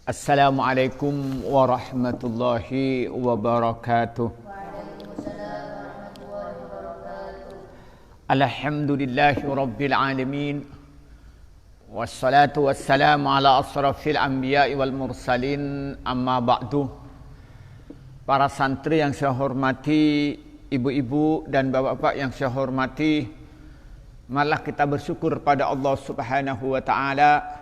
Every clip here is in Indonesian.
Assalamualaikum warahmatullahi wabarakatuh. Alhamdulillahi rabbil alamin. Wassalatu wassalamu ala asrafil anbiya'i wal mursalin. Amma ba'du. Para santri yang saya hormati, ibu-ibu dan bapak-bapak yang saya hormati, marilah kita bersyukur pada Allah Subhanahu wa taala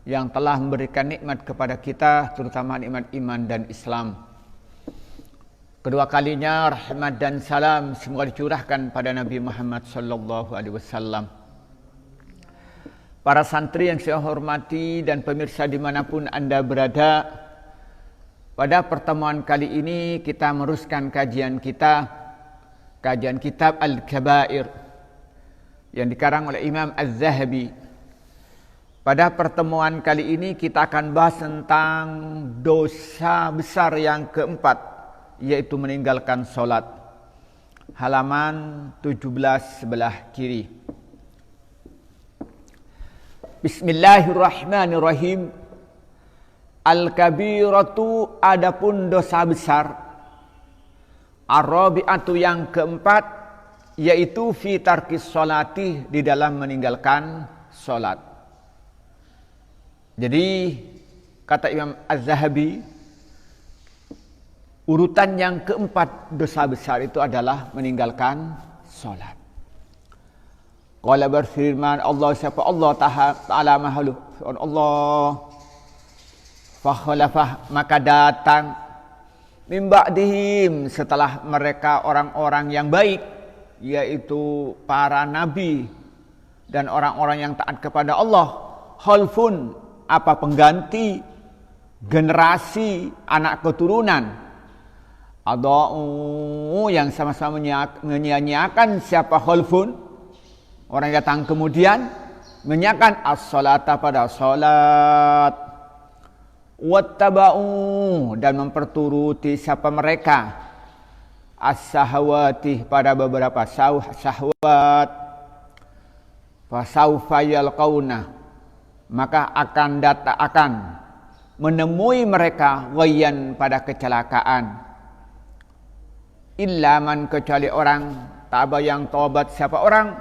yang telah memberikan nikmat kepada kita, terutama nikmat iman dan Islam. Kedua kalinya rahmat dan salam semoga dicurahkan pada Nabi Muhammad sallallahu alaihi wasallam. Para santri yang saya hormati dan pemirsa dimanapun Anda berada, pada pertemuan kali ini kita meneruskan kajian kitab Al-Kabair yang dikarang oleh Imam Az-Zahabi. Pada pertemuan kali ini kita akan bahas tentang dosa besar yang keempat, yaitu meninggalkan solat. Halaman 17 sebelah kiri. Bismillahirrahmanirrahim. Al-kabiratu, adapun dosa besar. Ar-rabi'atu, yang keempat, yaitu fi tarkis sholati, di dalam meninggalkan solat. Jadi kata Imam Az-Zahabi, urutan yang keempat dosa besar itu adalah meninggalkan solat. Qala berfirman Allah, siapa Allah Ta'ala mahalu Allah, fa khalafah, maka datang min ba'dihim, setelah mereka orang-orang yang baik, yaitu para nabi dan orang-orang yang taat kepada Allah, khalfun, apa pengganti, generasi anak keturunan, adau, yang sama-sama menyia-nyiakan. Siapa khalfun? Orang yang datang kemudian menyiakan as-salata, pada salat, wattaba'u, dan memperturuti siapa mereka, as-sahawati, pada beberapa syahwat, fasaufa yalqauna, maka akan menemui mereka ghayyan, pada kecelakaan. Illa man, kecuali orang, taba, yang taubat siapa orang,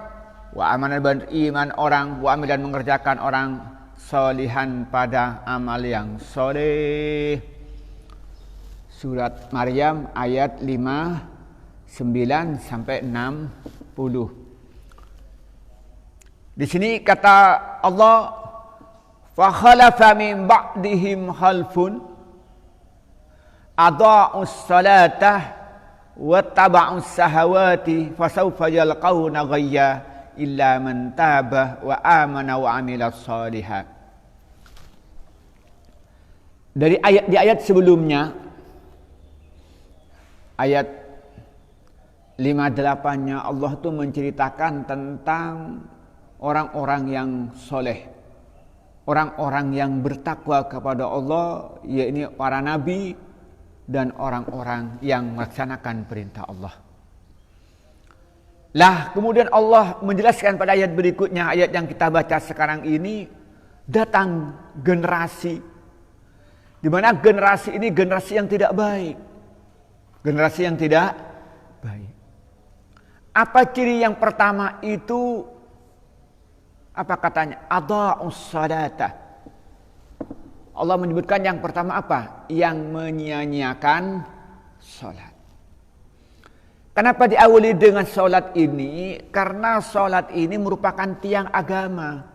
wa amana, beriman orang, wa amil, dan mengerjakan orang, solihan, pada amal yang soleh. Surat Maryam ayat 59 sampai 60. Di sini kata Allah, fa khalafa min ba'dihim khalfun adha'us salata wattaba'us sahawati fasawfa yalqawna ghayya illa man taba wa amana wa amila shalihan. Di ayat sebelumnya, ayat 58-nya, Allah itu menceritakan tentang orang-orang yang soleh, orang-orang yang bertakwa kepada Allah, yaitu para nabi dan orang-orang yang melaksanakan perintah Allah. Lah kemudian Allah menjelaskan pada ayat berikutnya, ayat yang kita baca sekarang ini, datang generasi, di mana generasi ini generasi yang tidak baik. Generasi yang tidak baik. Apa ciri yang pertama itu? Apa katanya? Adha'us salata. Allah menyebutkan yang pertama apa? Yang menyia-nyiakan salat. Kenapa diawali dengan salat ini? Karena salat ini merupakan tiang agama.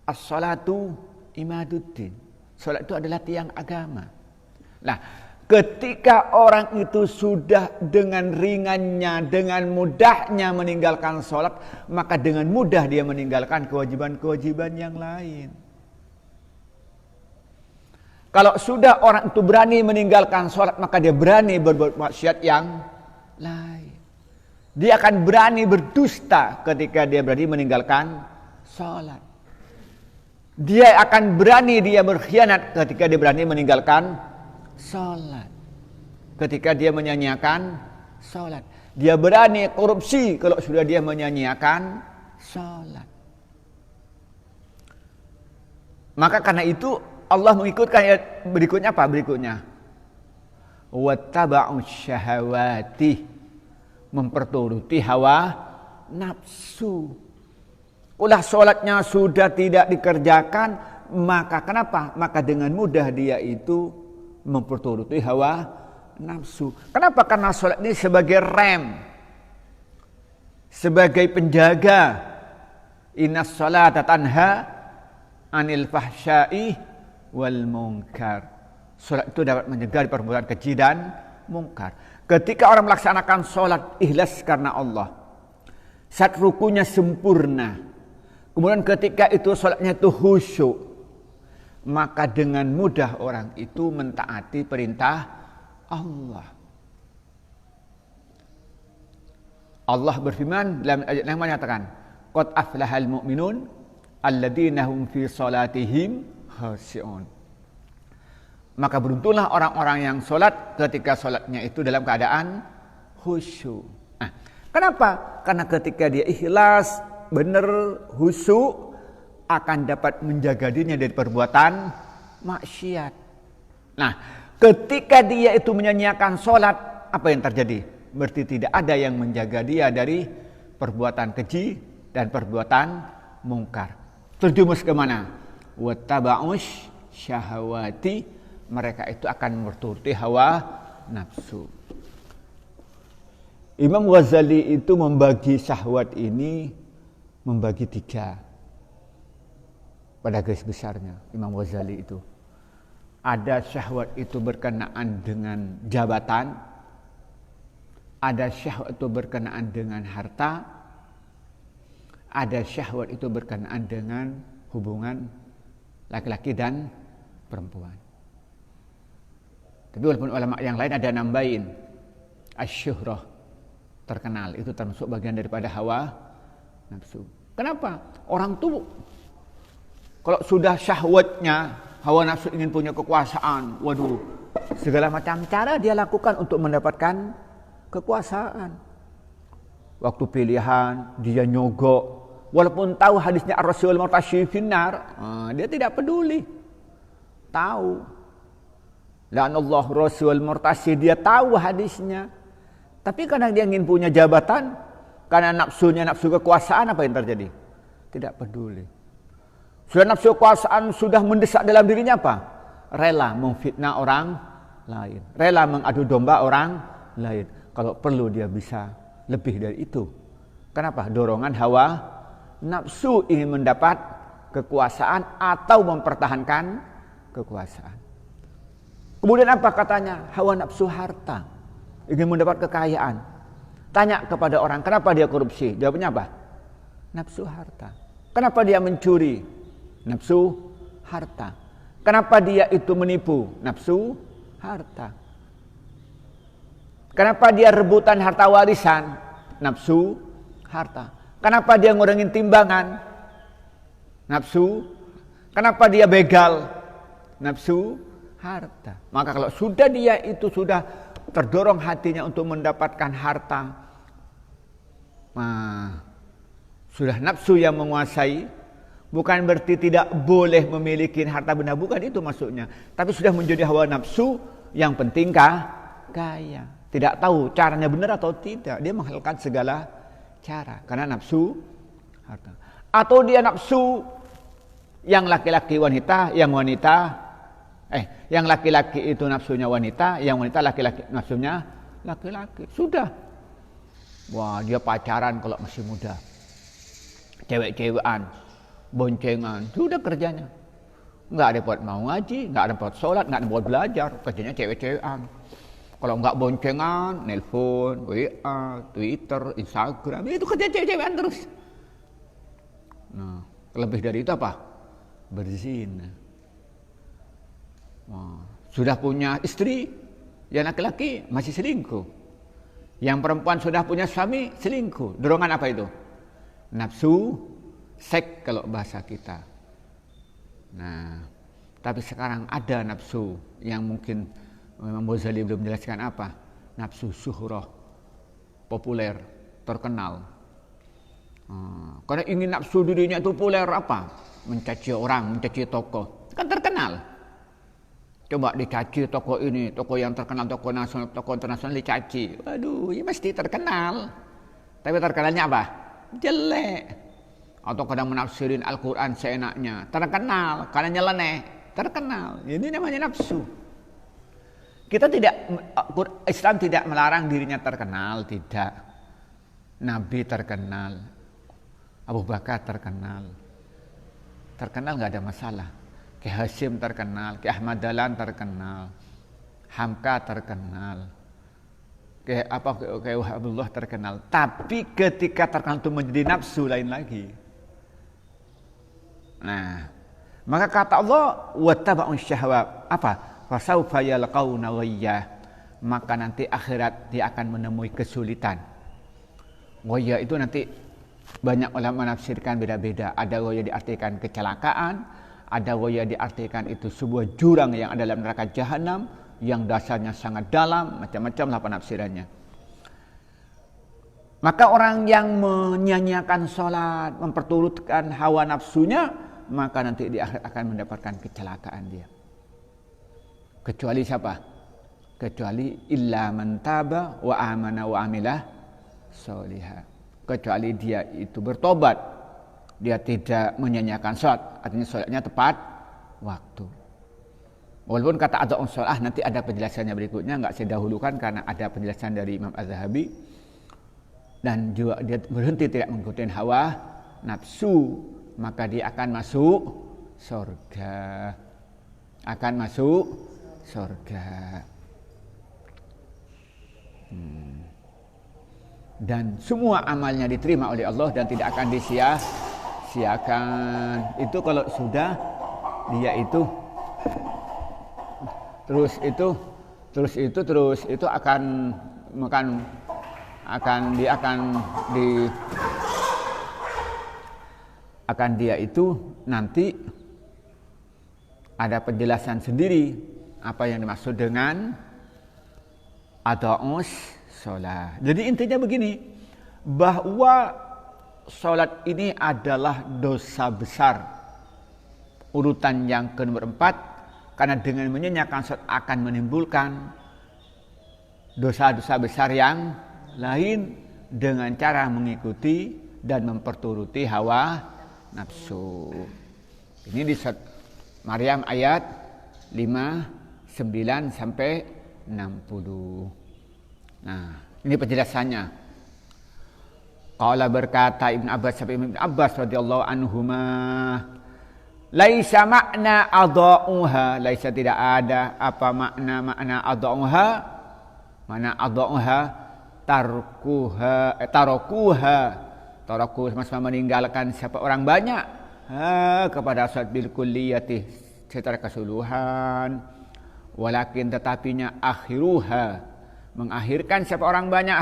As-salatu imaduddin. Salat itu adalah tiang agama. Nah, ketika orang itu sudah dengan ringannya, dengan mudahnya meninggalkan sholat, maka dengan mudah dia meninggalkan kewajiban-kewajiban yang lain. Kalau sudah orang itu berani meninggalkan sholat, maka dia berani berbuat maksiat yang lain. Dia akan berani berdusta ketika dia berani meninggalkan sholat. Dia akan berani dia berkhianat ketika dia berani meninggalkan salat. Ketika dia menyanyiakan salat, dia berani korupsi kalau sudah dia menyanyiakan salat. Maka karena itu Allah mengikutkan ayat berikutnya apa? Berikutnya. Wattaba'u syahawati, memperturuti hawa nafsu. Ulah sholatnya sudah tidak dikerjakan, maka kenapa? Maka dengan mudah dia itu memperturuti hawa nafsu. Kenapa? Karena sholat ini sebagai rem, sebagai penjaga. Innas sholata tanha anil fahsya'i wal munkar. Sholat itu dapat mencegah dari perbuatan keji dan mungkar. Ketika orang melaksanakan sholat ikhlas karena Allah, saat rukunya sempurna, kemudian ketika itu sholatnya itu khusyuk, maka dengan mudah orang itu mentaati perintah Allah. Allah berfirman dalam ayat yang menyatakan, qad aflahal mu'minun alladzina hum fi salatihim khashi'un. Maka beruntunglah orang-orang yang sholat ketika sholatnya itu dalam keadaan khusyuk. Nah, kenapa? Karena ketika dia ikhlas, benar, khusyuk, akan dapat menjaga dirinya dari perbuatan maksiat. Nah, ketika dia itu menyanyiakan sholat, apa yang terjadi? Berarti tidak ada yang menjaga dia dari perbuatan keji dan perbuatan mungkar. Terjumus kemana? Wattaba'ush syahawati, mereka itu akan berturuti hawa nafsu. Imam Ghazali itu membagi syahwat ini membagi 3 pada garis besarnya. Imam Ghazali itu ada syahwat itu berkenaan dengan jabatan, ada syahwat itu berkenaan dengan harta, ada syahwat itu berkenaan dengan hubungan laki-laki dan perempuan. Tapi walaupun ulama yang lain ada nambahin asyuhrah, terkenal, itu termasuk bagian daripada hawa nafsu. Kenapa? Orang tuh kalau sudah syahwatnya, hawa nafsu ingin punya kekuasaan, waduh, segala macam cara dia lakukan untuk mendapatkan kekuasaan. Waktu pilihan dia nyogok, walaupun tahu hadisnya ar-rasul murtasyi finnar, dia tidak peduli. Tahu la'anallahu rasul murtasyi, dia tahu hadisnya. Tapi karena dia ingin punya jabatan, karena nafsunya nafsu kekuasaan, apa yang terjadi? Tidak peduli. Sudah nafsu kekuasaan sudah mendesak dalam dirinya apa? Rela memfitnah orang lain, rela mengadu domba orang lain. Kalau perlu dia bisa lebih dari itu. Kenapa? Dorongan hawa nafsu ingin mendapat kekuasaan atau mempertahankan kekuasaan. Kemudian apa katanya? Hawa nafsu harta, ingin mendapat kekayaan. Tanya kepada orang, kenapa dia korupsi? Jawabnya apa? Nafsu harta. Kenapa dia mencuri? Nafsu harta. Kenapa dia itu menipu? Nafsu harta. Kenapa dia rebutan harta warisan? Nafsu harta. Kenapa dia ngurangin timbangan? Nafsu. Kenapa dia begal? Nafsu harta. Maka kalau sudah dia itu sudah terdorong hatinya untuk mendapatkan harta, sudah nafsu yang menguasai. Bukan berarti tidak boleh memiliki harta benda, bukan itu maksudnya. Tapi sudah menjadi hawa nafsu, yang penting kaya. Tidak tahu caranya benar atau tidak, dia menghalalkan segala cara karena nafsu harta. Atau dia nafsu yang laki-laki wanita, yang laki-laki itu nafsunya wanita, yang wanita laki-laki nafsunya laki-laki. Sudah. Wah, dia pacaran kalau masih muda. Cewek-cewekan, boncengan, sudah kerjanya. Enggak ada buat mau ngaji, enggak ada buat sholat, enggak ada buat belajar, kerjanya cewek-cewekan. Kalau enggak boncengan, nelpon, WA, Twitter, Instagram, itu kerja cewek-cewekan terus. Nah, lebih dari itu apa? Berzina. Sudah punya istri, yang laki-laki masih selingkuh. Yang perempuan sudah punya suami, selingkuh. Dorongan apa itu? Nafsu, seks kalau bahasa kita. Nah, tapi sekarang ada nafsu yang mungkin Imam Ghazali belum menjelaskan apa. Nafsu syuhrah, populer, terkenal. Karena ingin nafsu dirinya itu populer apa? Mencaci orang, mencaci tokoh. Kan terkenal. Coba dicaci toko ini, toko yang terkenal, toko nasional, toko internasional dicaci. Waduh, ya mesti terkenal. Tapi terkenalnya apa? Jelek. Atau kadang menafsirin Al-Quran seenaknya. Terkenal, karena nyeleneh. Terkenal. Ini namanya nafsu. Kita tidak, Islam tidak melarang dirinya terkenal, tidak. Nabi terkenal. Abu Bakar terkenal. Terkenal nggak ada masalah. Ki Hasyim terkenal, Ki Ahmad Dahlan terkenal, Hamka terkenal, Ki Wahabullah terkenal. Tapi ketika terkenal itu menjadi nafsu lain lagi. Nah, maka kata Allah wattaba'un syahwat. Apa? Fasaufa yalqauna ghayya. Maka nanti akhirat dia akan menemui kesulitan. Ghayya itu nanti banyak ulama menafsirkan beda-beda. Ada ghayya diartikan kecelakaan, ada ghayya diartikan itu sebuah jurang yang ada dalam neraka jahanam yang dasarnya sangat dalam, macam-macam lah penafsirannya. Maka orang yang menyanyiakan sholat, memperturutkan hawa nafsunya, maka nanti di akhir akan mendapatkan kecelakaan dia. Kecuali siapa? Kecuali illa man taba wa amana wa amilah sholihah. Kecuali dia itu bertobat. Dia tidak menyanyiakan sholat, artinya sholatnya tepat waktu. Walaupun kata adha'un sholat nanti ada penjelasannya berikutnya, nggak saya dahulukan karena ada penjelasan dari Imam Az-Zahabi. Dan juga dia berhenti tidak mengikuti hawa nafsu, maka dia akan masuk surga. Akan masuk surga. Dan semua amalnya diterima oleh Allah dan tidak akan disia-siakan. Itu kalau sudah dia itu terus itu akan dia itu nanti ada penjelasan sendiri apa yang dimaksud dengan adha'us sholat. Jadi intinya begini, bahwa sholat ini adalah dosa besar. Urutan yang ke-4, karena dengan menyanyiakan sholat akan menimbulkan dosa-dosa besar yang lain dengan cara mengikuti dan memperturuti hawa nafsu. Ini di surat Maryam ayat 59 sampai 60. Nah, ini penjelasannya. Qala berkata Ibn Abbas radhiyallahu anhuma, laisa makna adha'uha, laisa tidak ada apa makna adha'uha. Mana adha'uha tarakuha sama meninggalkan siapa orang banyak kepada salat bil kulliyati secara keseluruhan, walakin tetapinya akhiruha mengakhirkan siapa orang banyak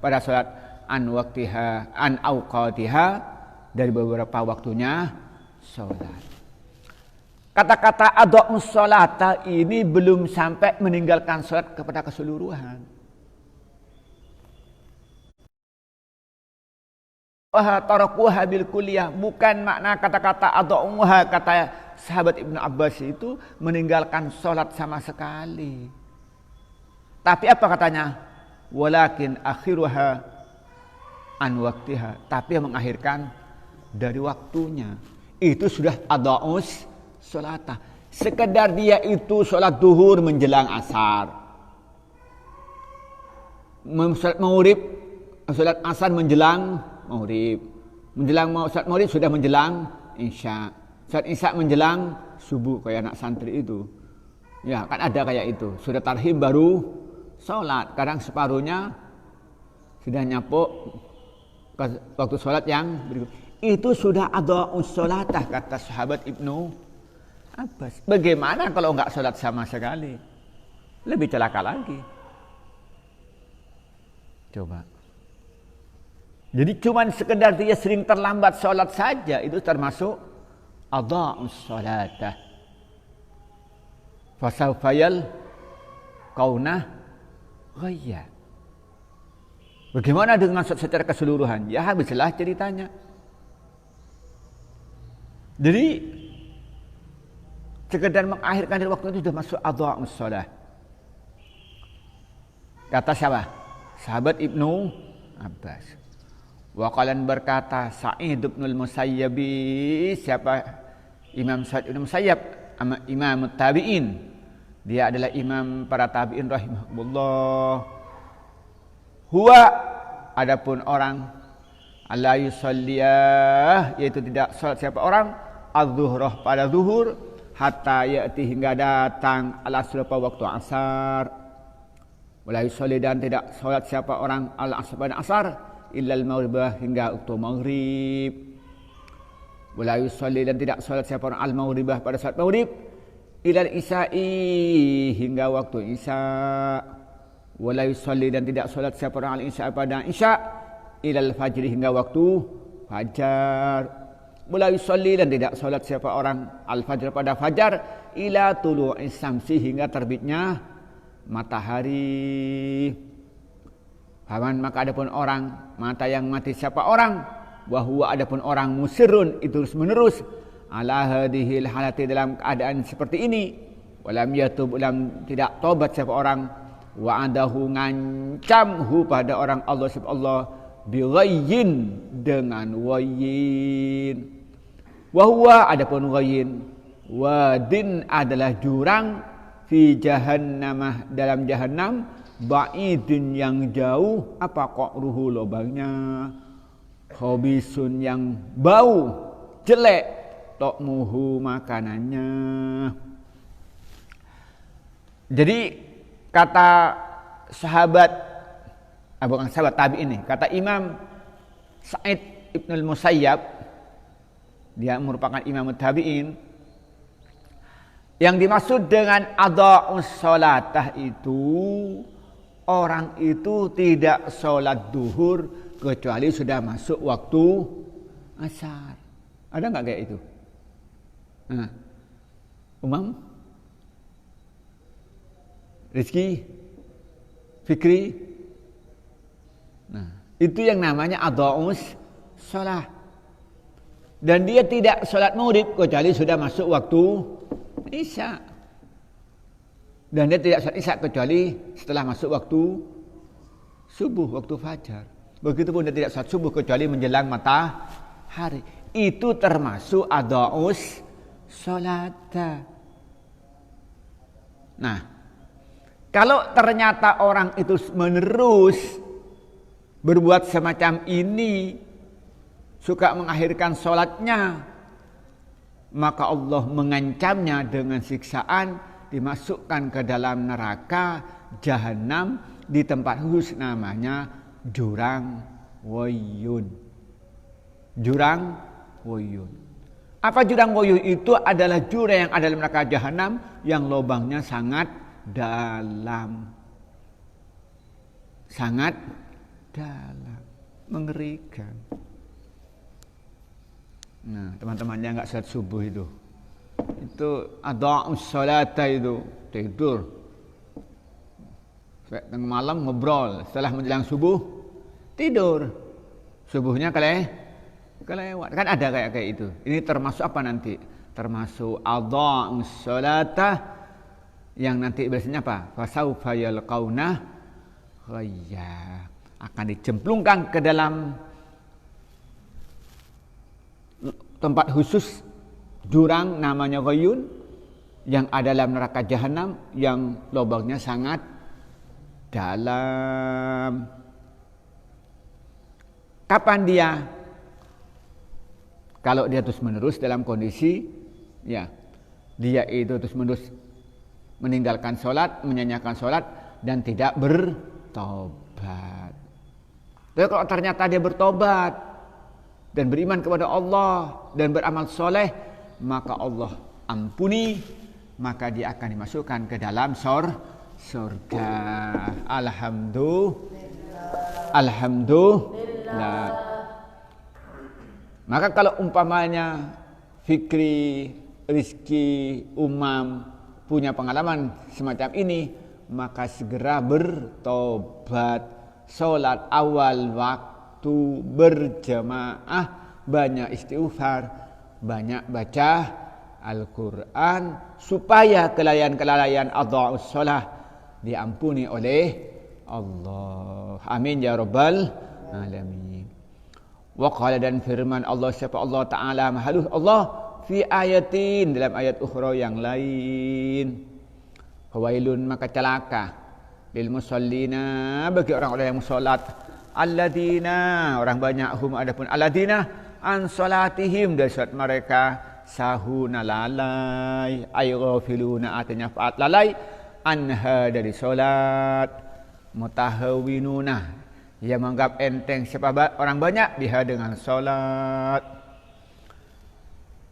pada salat an waqtiha an auqatiha dari beberapa waktunya salat. Kata-kata adha'us sholata ini belum sampai meninggalkan salat kepada keseluruhan. Tarakuha bil kulliyah, bukan makna kata-kata adha'uha kata sahabat Ibnu Abbas itu meninggalkan salat sama sekali. Tapi apa katanya? Walakin akhiruha an waqtiha, tapi yang mengakhirkan dari waktunya. Itu sudah adha'us sholata. Sekedar dia itu sholat duhur menjelang asar, sholat maghrib, sholat asar menjelang maghrib, menjelang sholat maghrib sudah menjelang isya, sholat isya menjelang subuh kayak anak santri itu. Ya kan ada kayak itu, sudah tarhim baru sholat, kadang separuhnya sudah nyapuk waktu sholat yang berikut. Itu sudah adha'us sholatah kata sahabat Ibnu Abbas. Bagaimana kalau enggak sholat sama sekali? Lebih celaka lagi. Coba. Jadi cuman sekedar dia sering terlambat sholat saja itu termasuk adha'us sholatah. Fasawfayal kaunah ghayya. Bagaimana dengan sholat secara keseluruhan? Ya habislah ceritanya. Jadi sekedar mengakhirkan dari waktu itu sudah masuk adha'us shalah. Kata siapa? Sahabat Ibnu Abbas. Waqalan berkata Sa'id bin al-Musayyib, siapa? Imam Sa'id bin Musayyib, Imam Tabi'in. Dia adalah imam para tabi'in rahimahullah. Huwa, adapun orang la yusalliyah, yaitu tidak salat siapa orang az-zuhrah pada zuhur hatta ya'ti hingga datang al-asr pada waktu asar. Wala yusalli dan tidak salat siapa orang al-asr pada asar illa al-maghribah hingga waktu maghrib. Wala yusalli dan tidak salat siapa orang al-maghribah pada saat maghrib illa al-isya'i hingga waktu isya. Wala yusalli dan tidak salat siapa orang al-isya pada isya illa al-fajr hingga waktu fajar. Wala yusalli dan tidak salat siapa orang al-fajr pada fajar ila tulu'is syamsi hingga terbitnya matahari. Faman maka adapun orang mata yang mati siapa orang wa huwa adapun orang musirun itu terus menerus ala hadhil halati dalam keadaan seperti ini walam yatub lam tidak tobat siapa orang wa adahu ngancamhu pada orang Allah subhanahu bi ghayyin dengan wayin. Wa huwa adapun ghayyin wadin adalah jurang fi jahannamah dalam jahannam ba'idin yang jauh apa qa'ruhu lubangnya khabisun yang bau jelek ta'muhu makanannya. Jadi kata sahabat bukan sahabat tabi'in ini, kata Imam Sa'id bin al-Musayyib, dia merupakan imam tabi'in. Yang dimaksud dengan adha'us shalatah itu orang itu tidak sholat duhur kecuali sudah masuk waktu asar. Ada nggak kayak itu? Nah, Umam, Rizki, Fikri. Nah, itu yang namanya adha'us shalah. Dan dia tidak sholat maghrib kecuali sudah masuk waktu isya. Dan dia tidak sholat isya kecuali setelah masuk waktu subuh, waktu fajar. Begitupun dia tidak sholat subuh kecuali menjelang matahari. Itu termasuk adha'us sholata. Nah, kalau ternyata orang itu menerus berbuat semacam ini, suka mengakhirkan sholatnya, maka Allah mengancamnya dengan siksaan, dimasukkan ke dalam neraka jahanam di tempat khusus namanya jurang wayun. Jurang wayun. Apa jurang wayun itu? Adalah jurang yang ada dalam neraka jahanam yang lubangnya sangat dalam. Sangat dalam, mengerikan. Nah, teman-teman yang enggak sholat subuh itu adha'us sholata itu tidur sampai tengah malam ngobrol, setelah menjelang subuh tidur, subuhnya kelewat. Kan ada kayak itu. Ini termasuk apa nanti? Termasuk adha'us sholata yang nanti biasanya apa? Fasaufa yalqauna ghayya, akan dicemplungkan ke dalam tempat khusus jurang namanya ghayyun yang ada dalam neraka jahanam yang lubangnya sangat dalam. Kapan dia? Kalau dia terus menerus dalam kondisi ya dia itu terus menerus meninggalkan sholat, menyanyiakan sholat dan tidak bertobat. Tapi kalau ternyata dia bertobat dan beriman kepada Allah dan beramal soleh, maka Allah ampuni, maka dia akan dimasukkan ke dalam surga. Alhamdulillah. Maka kalau umpamanya Fikri, Rizki, Umam punya pengalaman semacam ini, maka segera bertobat, sholat awal waktu berjamaah, banyak istighfar, banyak baca Al-Quran supaya kelalaian-kelalaian adha'us shalah diampuni oleh Allah. Amin ya rabbal alamin. Wa qala, dan firman Allah, siapa Allah Ta'ala mahaluh Allah, fi ayatin, dalam ayat ukhra yang lain, fawailun, maka celaka, lil musallina, bagi orang-orang yang salat, alladina, orang banyak, hum, adapun alladina, an salatihim, dari salat mereka, sahuna, lalai, ay ghafiluna, artinya faat lalai, anha, dari salat, mutahawinuna, yang menganggap enteng siapa orang banyak biha, dengan salat.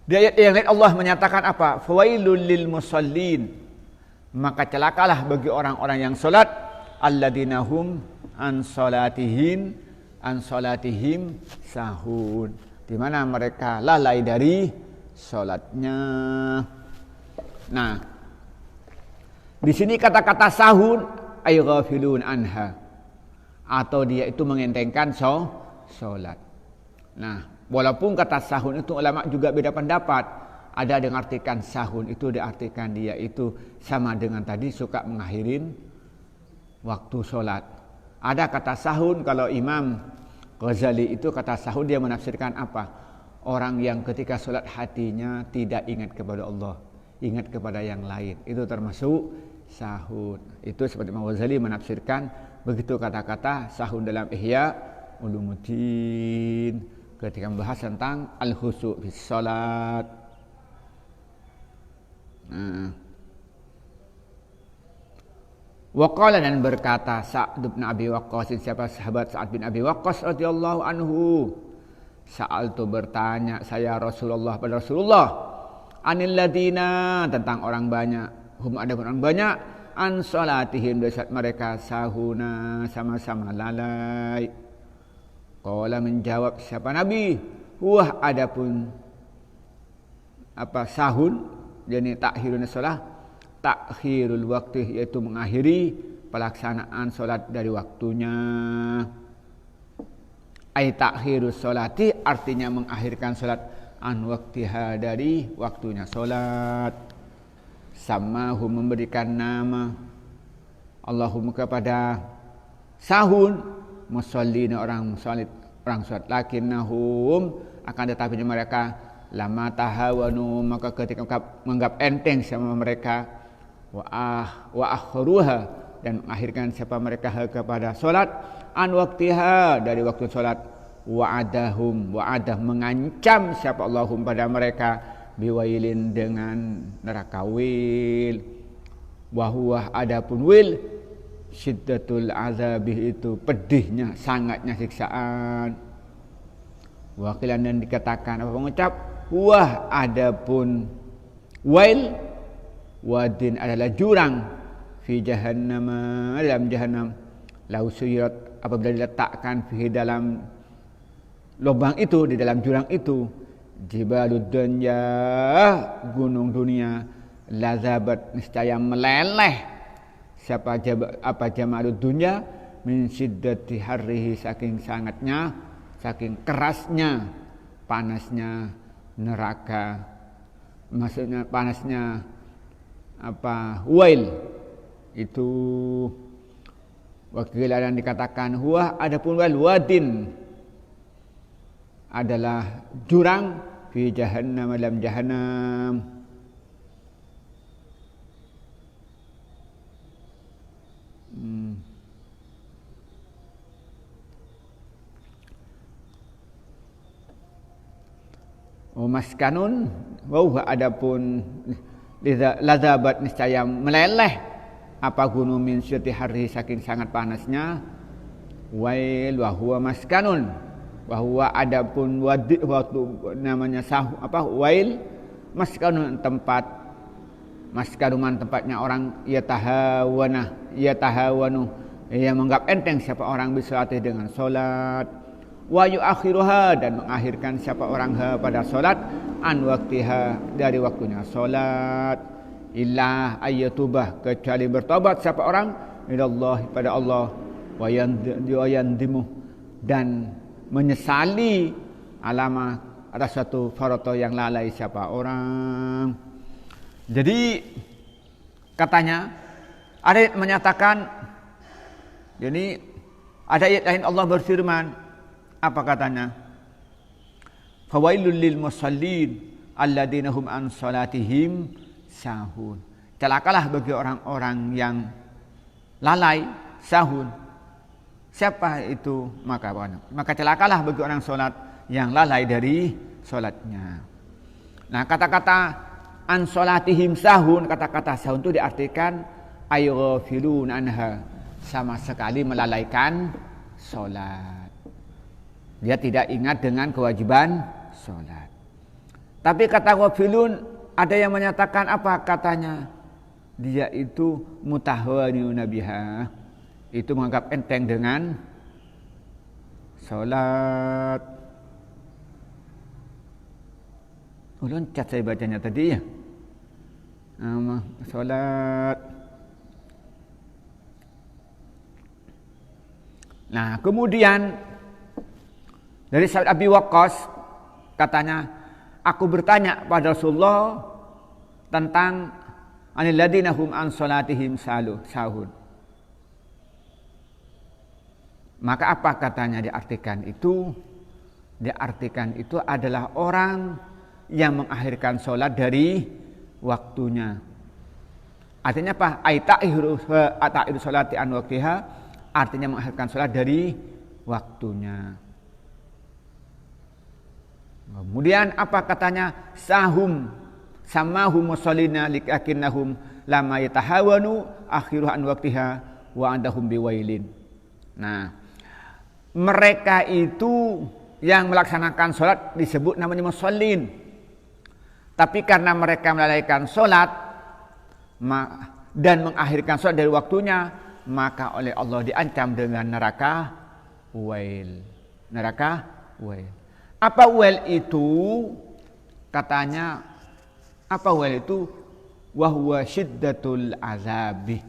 Di ayat yang lain Allah menyatakan apa? Fawailul lil musallin, maka celakalah bagi orang-orang yang salat, alladzina hum an salatihim sahun, di mana mereka lalai dari salatnya. Nah, di sini kata-kata sahun ay ghafilun anha, atau dia itu mengentengkan salat. Nah, walaupun kata sahun itu ulama juga beda pendapat. Ada yang artikan sahun itu diartikan dia itu sama dengan tadi suka mengakhirin waktu salat. Ada kata sahun, kalau Imam Ghazali itu kata sahun dia menafsirkan apa? Orang yang ketika salat hatinya tidak ingat kepada Allah, ingat kepada yang lain. Itu termasuk sahun. Itu seperti Imam Ghazali menafsirkan begitu kata-kata sahun dalam Ihya Ulumuddin ketika membahas tentang al-khusyu' fi shalat. Wa qala, dan berkata Sa'd bin Abi Waqqas, siapa sahabat Sa'd bin Abi Waqqas radhiyallahu anhu, sa'altu, bertanya saya Rasulullah pada Rasulullah, anil ladina, tentang orang banyak, hum, ada orang banyak, an salatihim, dari saat mereka sahuna, sama-sama lalai. Qala, menjawab siapa Nabi, wah, adapun apa sahun, jadi takhirun shalah, takhirul waktu, yaitu mengakhiri pelaksanaan salat dari waktunya. Ai takhirus sholati, artinya mengakhirkan salat, an waktiha, dari waktunya salat. Samahu, memberikan nama Allahumma kepada sahun, musallina, orang salat, lakinnahum, akan tetapi mereka lama tahawanu, maka ketika menganggap enteng sama mereka, wa akhiruha, dan mengakhirkan siapa mereka kepada salat, an waktiha, dari waktu salat, wa'adah, mengancam siapa Allahum pada mereka, biwailin, dengan neraka wil. Wahuwa, adapun wil, syiddatul azabih, itu pedihnya, sangatnya siksaan. Wakilan, dan dikatakan apa mengucap, wah, adapun wail, wadin, adalah jurang, fi jahannam, dalam jahannam, lau suyirat, apabila diletakkan fi, dalam lubang itu, di dalam jurang itu, jibalud dunya, gunung dunia, lazabat, niscaya meleleh siapa apa jamalud dunya, min siddati harrihi, saking sangatnya, saking kerasnya, panasnya neraka, maksudnya panasnya apa wail itu. Wakilah, dan dikatakan huwa, adapun wail, wadin, adalah jurang, fi jahannam, dalam jahannam. Maskanun, wa adapun lazabat, niscaya meleleh apa gunung, min syati hari, saking sangat panasnya, wail, wa huwa maskanun, wa huwa adapun wadi, waktu namanya sahu apa wail, maskanun, tempat, maskanuman, tempatnya orang yatahawanu, yang menganggap enteng siapa orang bisalatih, dengan salat, wa yuakhiruha, dan mengakhirkan siapa orang pada salat, an waktiha, dari waktunya salat, illa ayyatubah, kecuali bertobat siapa orang, ilallah, pada Allah, wa yandimu, dan menyesali ada suatu farata yang lalai siapa orang. Jadi katanya ada yang menyatakan, jadi ada ayat lain Allah berfirman, apa katanya? Fawailul lil musallin alladzina hum an salatihim sahun. Celakalah bagi orang-orang yang lalai sahun. Siapa itu? Maka celakalah bagi orang salat yang lalai dari salatnya. Nah, kata-kata an salatihim sahun, kata-kata sahun itu diartikan ayyghafilun anha, sama sekali melalaikan salat. Dia tidak ingat dengan kewajiban salat. Tapi kata ghafilun, ada yang menyatakan apa katanya? Dia itu mutahawwinuna biha, itu menganggap enteng dengan salat. Loncat saya bacanya tadi ya. Salat. Nah, kemudian dari Sa'ad Abi Waqqas katanya, aku bertanya pada Rasulullah tentang anil ladina hum an salatihim sahun. Maka apa katanya diartikan itu? Diartikan itu adalah orang yang mengakhirkan sholat dari waktunya. Artinya apa? Ta'khir sholati an waqtiha, artinya mengakhirkan sholat dari waktunya. Kemudian apa katanya? Sahum samahum musallina likakinnahum lama yatahawanu akhiru an waqtiha wa andahum biwailin. Nah, mereka itu yang melaksanakan sholat disebut namanya musallin. Tapi karena mereka melalaikan sholat dan mengakhirkan sholat dari waktunya, maka oleh Allah diancam dengan neraka wail. Neraka wail. Apa wail itu? Katanya, apa wail itu? Wahwa syiddatul azabi,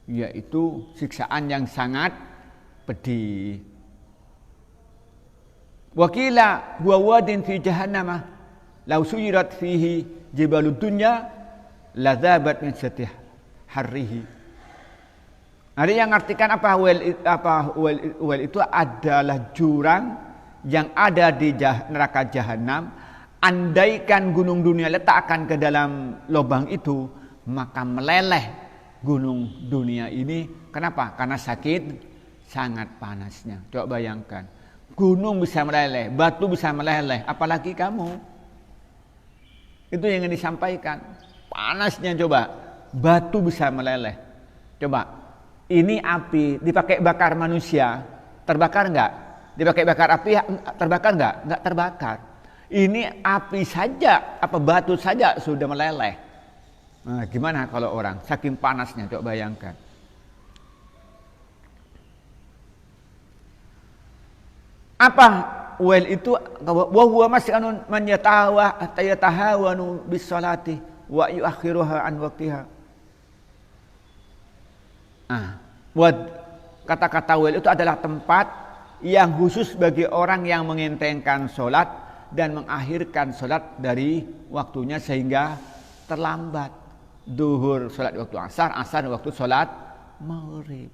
yaitu siksaan yang sangat pedih. Wakila huwa wadin fi jahannamah lau suyirat fihi jibalud dunya ladzabat min syatih harrihi. Ada yang mengartikan apa wel itu adalah jurang yang ada di neraka jahanam. Andaikan gunung dunia letakkan ke dalam lubang itu, maka meleleh gunung dunia ini. Kenapa? Karena sakit sangat panasnya. Coba bayangkan, gunung bisa meleleh, batu bisa meleleh, apalagi kamu. Itu yang disampaikan. Panasnya coba. Batu bisa meleleh. Coba. Ini api dipakai bakar manusia. Terbakar enggak? Dipakai bakar api terbakar enggak? Enggak terbakar. Ini api saja, apa batu saja sudah meleleh. Nah, gimana kalau orang? Saking panasnya, coba bayangkan. Apa wel itu? Wa huwa mas'anun man yatahawanu bis salati wa yuakhiruha an waqtiha. Kata-kata wel itu adalah tempat yang khusus bagi orang yang mengentengkan salat dan mengakhirkan salat dari waktunya sehingga terlambat. Duhur salat waktu asar, asar waktu salat maghrib.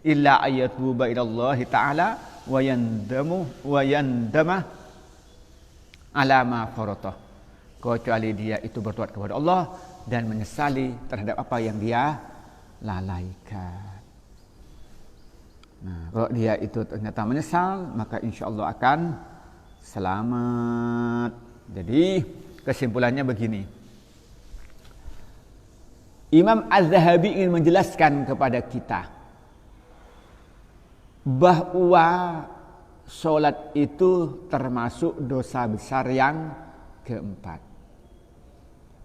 Illa ayyatuba ilallahi ta'ala wa yandama ala ma faratah, kecuali dia itu bertobat kepada Allah dan menyesali terhadap apa yang dia lalaikan. Nah, kalau dia itu ternyata menyesal, maka insyaallah akan selamat. Jadi kesimpulannya begini, Imam Az-Zahabi ingin menjelaskan kepada kita bahwa sholat itu termasuk dosa besar yang keempat.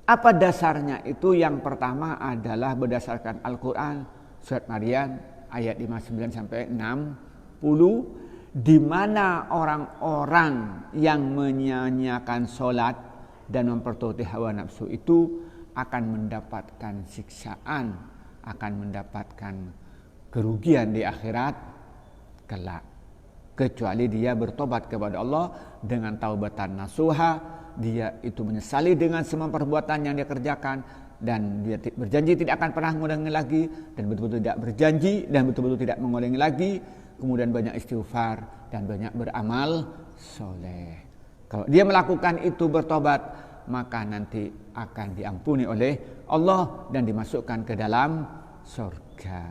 Apa dasarnya itu? Yang pertama adalah berdasarkan Al-Quran, surat Maryam ayat 59 sampai 60, di mana orang-orang yang menyia-nyiakan sholat dan memperturuti hawa nafsu itu akan mendapatkan siksaan, akan mendapatkan kerugian di akhirat kelak. kecuali dia bertobat kepada Allah dengan taubatan nasuha. Dia itu menyesali dengan semua perbuatan yang dia kerjakan, dan dia berjanji tidak akan pernah mengulangi lagi, dan betul-betul tidak berjanji dan betul-betul tidak mengulangi lagi. Kemudian banyak istighfar dan banyak beramal soleh. Kalau dia melakukan itu, bertobat, maka nanti akan diampuni oleh Allah dan dimasukkan ke dalam surga.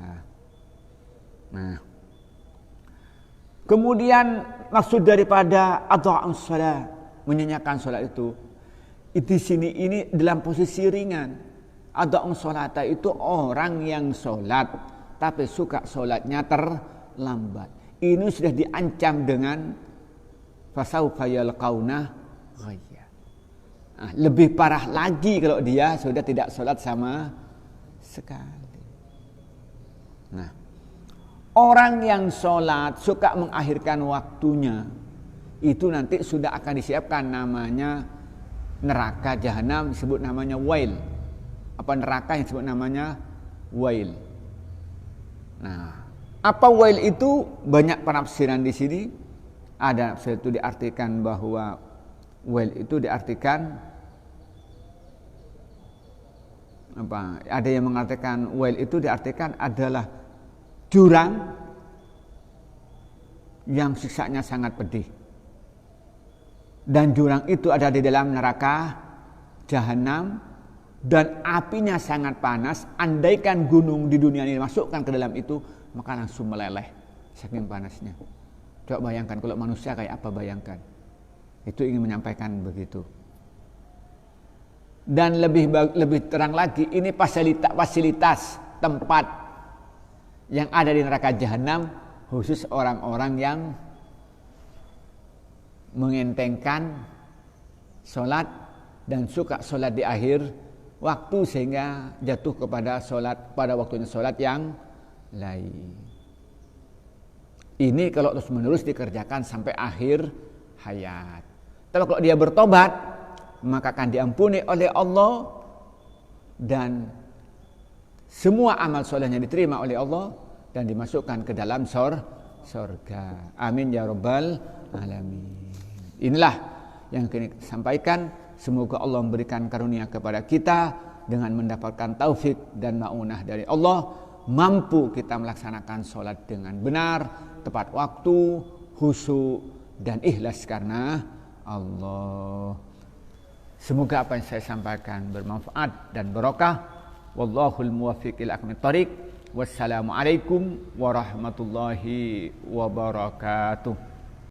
Nah, kemudian maksud daripada adha'us shalah, menyanyikan salat itu di sini ini dalam posisi ringan. Adha'us sholata itu orang yang sholat tapi suka sholatnya terlambat. Ini sudah diancam dengan fasaufa yalqauna ghayya. Nah, lebih parah lagi kalau dia sudah tidak sholat sama sekali. Nah, orang yang sholat suka mengakhirkan waktunya, itu nanti sudah akan disiapkan namanya neraka jahanam, disebut namanya wail. Apa neraka yang disebut namanya wail. Nah, apa wail itu? Banyak penafsiran di sini. Ada nafsir itu diartikan bahwa wail itu diartikan apa? Ada yang mengatakan wail itu diartikan adalah jurang yang siksanya sangat pedih. Dan jurang itu ada di dalam neraka jahanam, dan apinya sangat panas. Andaikan gunung di dunia ini dimasukkan ke dalam itu, maka langsung meleleh saking panasnya. Coba bayangkan kalau manusia kayak apa, bayangkan. Itu ingin menyampaikan begitu. Dan lebih terang lagi, ini fasilitas tempat yang ada di neraka jahanam khusus orang-orang yang mengentengkan sholat dan suka sholat di akhir waktu, sehingga jatuh kepada sholat pada waktunya sholat yang lain. Ini kalau terus menerus dikerjakan sampai akhir hayat. Tapi kalau dia bertobat, maka akan diampuni oleh Allah dan semua amal solehnya diterima oleh Allah dan dimasukkan ke dalam surga. Amin ya rabbal alamin. Inilah yang kini sampaikan. Semoga Allah memberikan karunia kepada kita dengan mendapatkan taufik dan maunah dari Allah, mampu kita melaksanakan sholat dengan benar, tepat waktu, khusyuk dan ikhlas karena Allah. Semoga apa yang saya sampaikan bermanfaat dan barokah. Wallahul muwaffiq ila aqwamit thoriq. Wassalamualaikum warahmatullahi wabarakatuh.